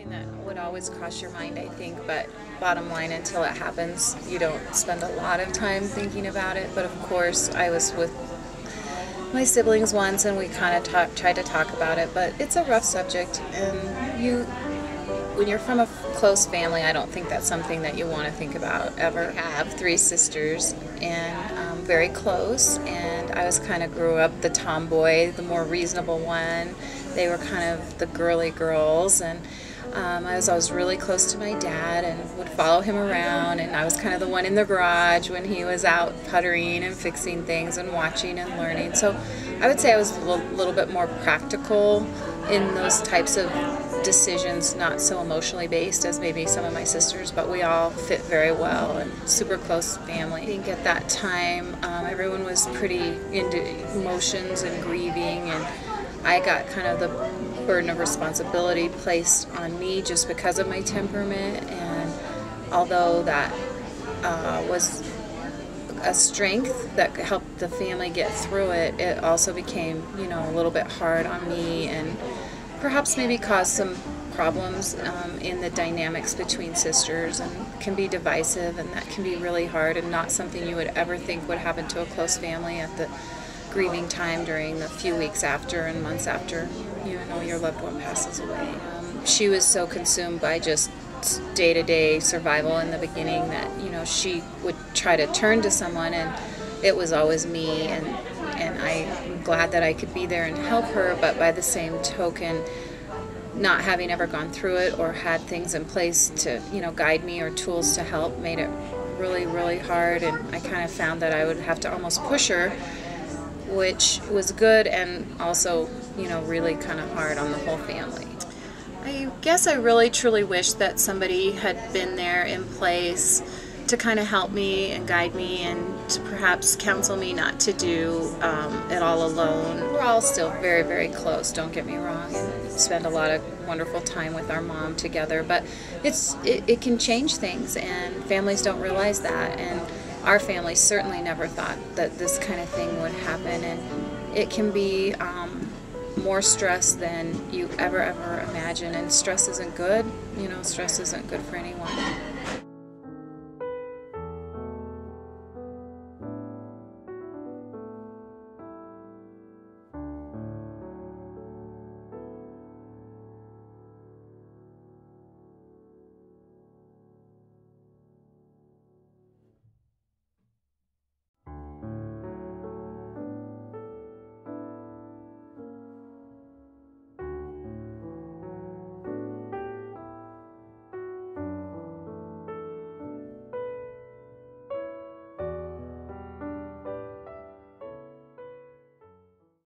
something that would always cross your mind, I think, but bottom line, until it happens, you don't spend a lot of time thinking about it. But of course, I was with my siblings once and we kind of tried to talk about it, but it's a rough subject, and when you're from a close family, I don't think that's something that you want to think about ever. I have three sisters, and very close, and I was kind of grew up the tomboy, the more reasonable one. They were kind of the girly girls, and I was always really close to my dad and would follow him around, and I was kind of the one in the garage when he was out puttering and fixing things and watching and learning. So I would say I was a little bit more practical in those types of decisions, not so emotionally based as maybe some of my sisters, but we all fit very well and super close family. I think at that time everyone was pretty into emotions and grieving, and I got kind of the burden of responsibility placed on me just because of my temperament, and although that was a strength that helped the family get through it, it also became, a little bit hard on me, and perhaps maybe caused some problems in the dynamics between sisters, and can be divisive, and that can be really hard and not something you would ever think would happen to a close family at the grieving time during the few weeks after and months after your loved one passes away. She was so consumed by just day-to-day survival in the beginning that she would try to turn to someone, and it was always me, and I'm glad that I could be there and help her, but by the same token, not having ever gone through it or had things in place to guide me or tools to help made it really, really hard, and I kind of found that I would have to almost push her, which was good and also really kind of hard on the whole family. I guess I really truly wish that somebody had been there in place to kind of help me and guide me and to perhaps counsel me not to do it all alone. We're all still very, very close, don't get me wrong, and spend a lot of wonderful time with our mom together, but it can change things, and families don't realize that, and our family certainly never thought that this kind of thing would happen, and it can be more stress than you ever imagine, and stress isn't good. Stress isn't good for anyone.